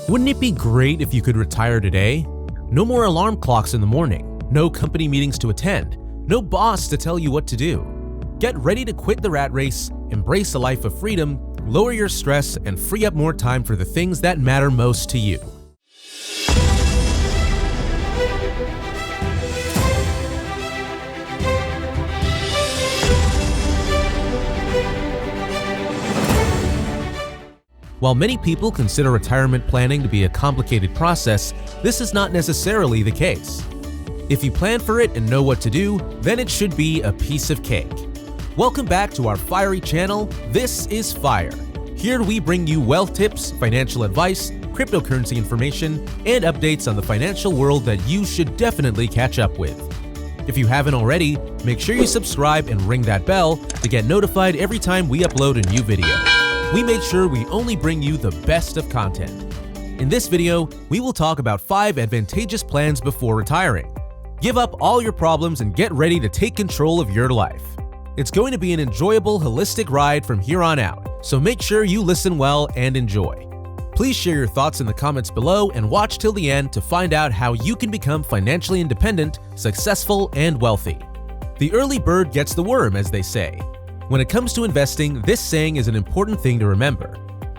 Wouldn't it be great if you could retire today? No more alarm clocks in the morning, no company meetings to attend, no boss to tell you what to do. Get ready to quit the rat race, embrace a life of freedom, lower your stress, and free up more time for the things that matter most to you. While many people consider retirement planning to be a complicated process, this is not necessarily the case. If you plan for it and know what to do, then it should be a piece of cake. Welcome back to our fiery channel. This is Fire. Here we bring you wealth tips, financial advice, cryptocurrency information, and updates on the financial world that you should definitely catch up with. If you haven't already, make sure you subscribe and ring that bell to get notified every time we upload a new video. We make sure we only bring you the best of content. In this video, we will talk about 5 advantageous plans before retiring. Give up all your problems and get ready to take control of your life. It's going to be an enjoyable, holistic ride from here on out, so make sure you listen well and enjoy. Please share your thoughts in the comments below and watch till the end to find out how you can become financially independent, successful, and wealthy. The early bird gets the worm, as they say. When it comes to investing, this saying is an important thing to remember.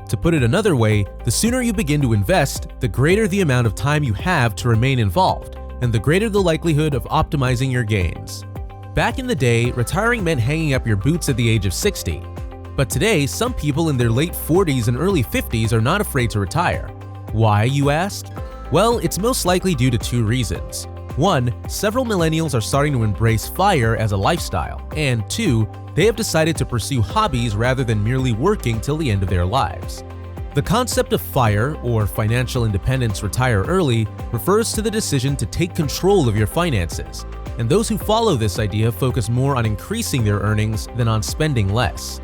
To put it another way, the sooner you begin to invest, the greater the amount of time you have to remain involved, and the greater the likelihood of optimizing your gains. Back in the day, retiring meant hanging up your boots at the age of 60. But today, some people in their late 40s and early 50s are not afraid to retire. Why, you ask? Well, it's most likely due to 2 reasons. 1, several millennials are starting to embrace FIRE as a lifestyle, and 2, they have decided to pursue hobbies rather than merely working till the end of their lives. The concept of FIRE, or financial independence retire early, refers to the decision to take control of your finances, and those who follow this idea focus more on increasing their earnings than on spending less.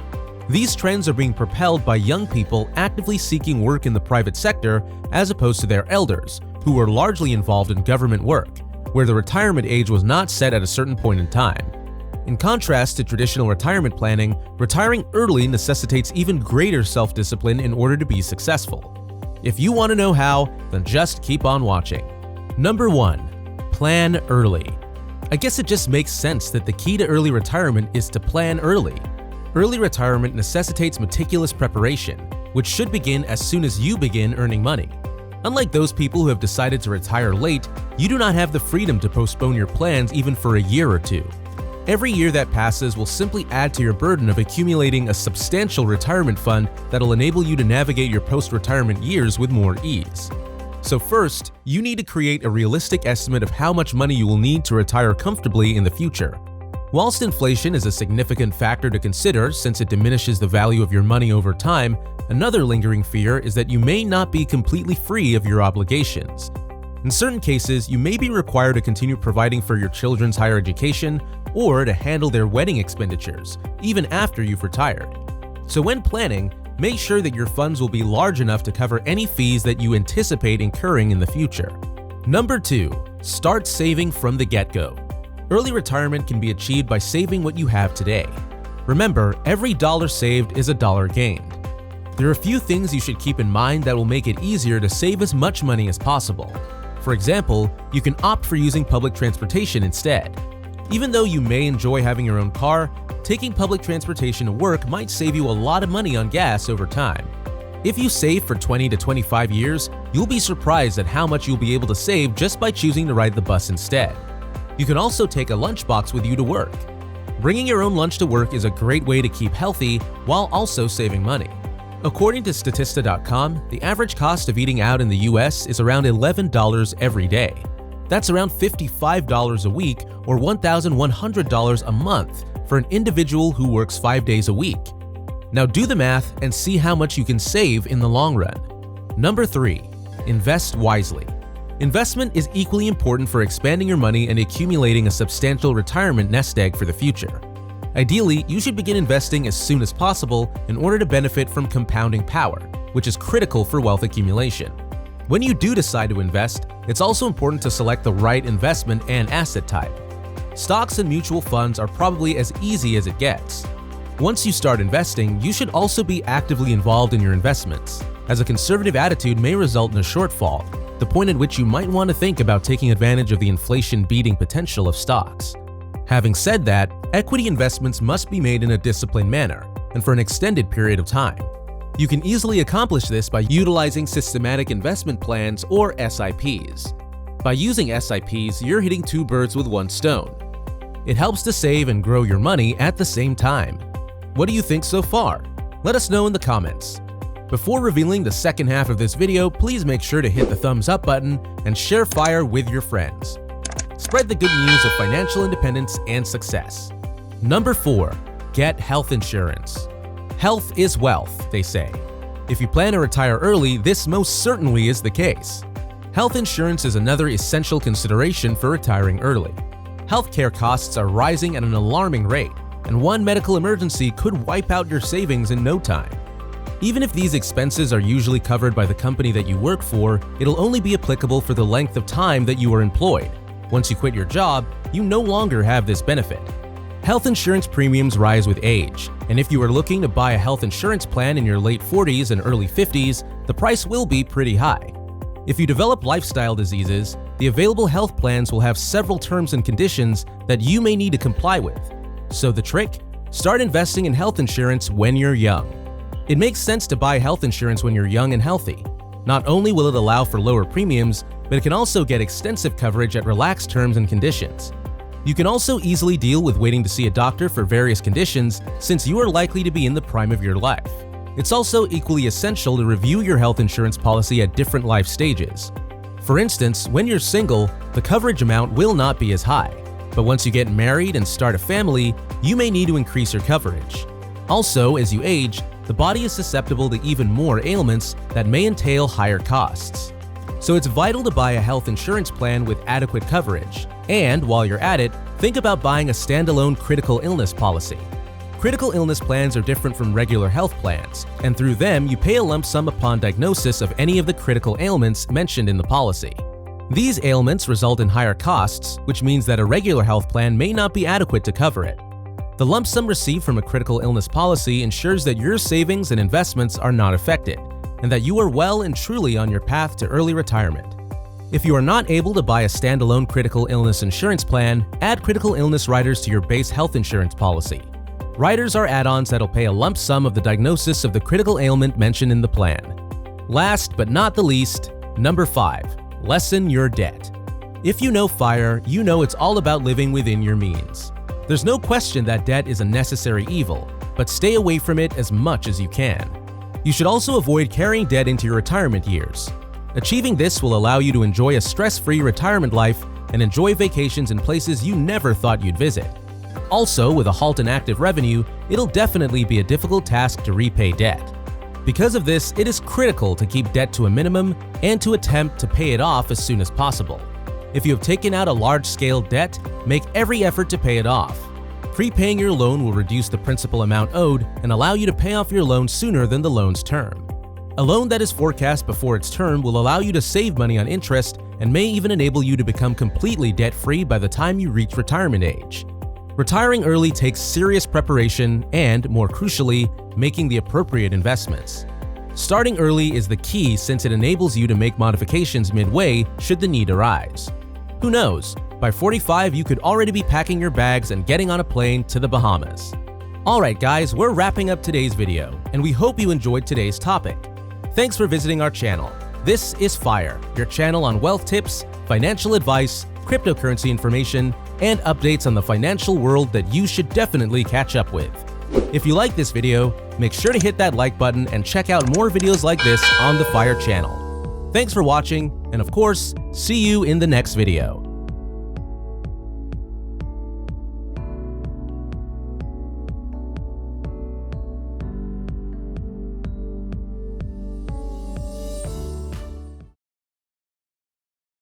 These trends are being propelled by young people actively seeking work in the private sector as opposed to their elders, who were largely involved in government work, where the retirement age was not set at a certain point in time. In contrast to traditional retirement planning, retiring early necessitates even greater self-discipline in order to be successful. If you want to know how, then just keep on watching. Number 1. Plan early. I guess it just makes sense that the key to early retirement is to plan early. Early retirement necessitates meticulous preparation, which should begin as soon as you begin earning money. Unlike those people who have decided to retire late, you do not have the freedom to postpone your plans even for a year or 2. Every year that passes will simply add to your burden of accumulating a substantial retirement fund that'll enable you to navigate your post-retirement years with more ease. So first, you need to create a realistic estimate of how much money you will need to retire comfortably in the future. Whilst inflation is a significant factor to consider since it diminishes the value of your money over time, another lingering fear is that you may not be completely free of your obligations. In certain cases, you may be required to continue providing for your children's higher education or to handle their wedding expenditures, even after you've retired. So when planning, make sure that your funds will be large enough to cover any fees that you anticipate incurring in the future. Number 2. Start saving from the get-go. Early retirement can be achieved by saving what you have today. Remember, every dollar saved is a dollar gained. There are a few things you should keep in mind that will make it easier to save as much money as possible. For example, you can opt for using public transportation instead. Even though you may enjoy having your own car, taking public transportation to work might save you a lot of money on gas over time. If you save for 20 to 25 years, you'll be surprised at how much you'll be able to save just by choosing to ride the bus instead. You can also take a lunchbox with you to work. Bringing your own lunch to work is a great way to keep healthy while also saving money. According to Statista.com, the average cost of eating out in the US is around $11 every day. That's around $55 a week or $1,100 a month for an individual who works 5 days a week. Now do the math and see how much you can save in the long run. Number 3. Invest wisely. Investment is equally important for expanding your money and accumulating a substantial retirement nest egg for the future. Ideally, you should begin investing as soon as possible in order to benefit from compounding power, which is critical for wealth accumulation. When you do decide to invest, it's also important to select the right investment and asset type. Stocks and mutual funds are probably as easy as it gets. Once you start investing, you should also be actively involved in your investments. as a conservative attitude may result in a shortfall, the point at which you might want to think about taking advantage of the inflation-beating potential of stocks. Having said that, equity investments must be made in a disciplined manner and for an extended period of time. You can easily accomplish this by utilizing systematic investment plans or SIPs. By using SIPs, you're hitting two birds with one stone. It helps to save and grow your money at the same time. What do you think so far? Let us know in the comments. Before revealing the second half of this video, please make sure to hit the thumbs up button and share FIRE with your friends. Spread the good news of financial independence and success. Number 4. Get health insurance. Health is wealth, they say. If you plan to retire early, this most certainly is the case. Health insurance is another essential consideration for retiring early. Healthcare costs are rising at an alarming rate, and one medical emergency could wipe out your savings in no time. Even if these expenses are usually covered by the company that you work for, it'll only be applicable for the length of time that you are employed. Once you quit your job, you no longer have this benefit. Health insurance premiums rise with age, and if you are looking to buy a health insurance plan in your late 40s and early 50s, the price will be pretty high. If you develop lifestyle diseases, the available health plans will have several terms and conditions that you may need to comply with. So the trick? Start investing in health insurance when you're young. It makes sense to buy health insurance when you're young and healthy. Not only will it allow for lower premiums, but it can also get extensive coverage at relaxed terms and conditions. You can also easily deal with waiting to see a doctor for various conditions since you are likely to be in the prime of your life. It's also equally essential to review your health insurance policy at different life stages. For instance, when you're single, the coverage amount will not be as high, but once you get married and start a family, you may need to increase your coverage. Also, as you age, the body is susceptible to even more ailments that may entail higher costs. So it's vital to buy a health insurance plan with adequate coverage. And while you're at it, think about buying a standalone critical illness policy. Critical illness plans are different from regular health plans, and through them you pay a lump sum upon diagnosis of any of the critical ailments mentioned in the policy. These ailments result in higher costs, which means that a regular health plan may not be adequate to cover it. The lump sum received from a critical illness policy ensures that your savings and investments are not affected, and that you are well and truly on your path to early retirement. If you are not able to buy a standalone critical illness insurance plan, add critical illness riders to your base health insurance policy. Riders are add-ons that'll pay a lump sum of the diagnosis of the critical ailment mentioned in the plan. Last but not the least, number 5. Lessen your debt. If you know FIRE, you know it's all about living within your means. There's no question that debt is a necessary evil, but stay away from it as much as you can. You should also avoid carrying debt into your retirement years. Achieving this will allow you to enjoy a stress-free retirement life and enjoy vacations in places you never thought you'd visit. Also, with a halt in active revenue, it'll definitely be a difficult task to repay debt. Because of this, it is critical to keep debt to a minimum and to attempt to pay it off as soon as possible. If you have taken out a large-scale debt, make every effort to pay it off. Prepaying your loan will reduce the principal amount owed and allow you to pay off your loan sooner than the loan's term. A loan that is forecast before its term will allow you to save money on interest and may even enable you to become completely debt-free by the time you reach retirement age. Retiring early takes serious preparation and, more crucially, making the appropriate investments. Starting early is the key since it enables you to make modifications midway should the need arise. Who knows, by 45 you could already be packing your bags and getting on a plane to the Bahamas. Alright guys, we're wrapping up today's video, and we hope you enjoyed today's topic. Thanks for visiting our channel. This is FIRE, your channel on wealth tips, financial advice, cryptocurrency information, and updates on the financial world that you should definitely catch up with. If you like this video, make sure to hit that like button and check out more videos like this on the FIRE channel. Thanks for watching, and of course, see you in the next video.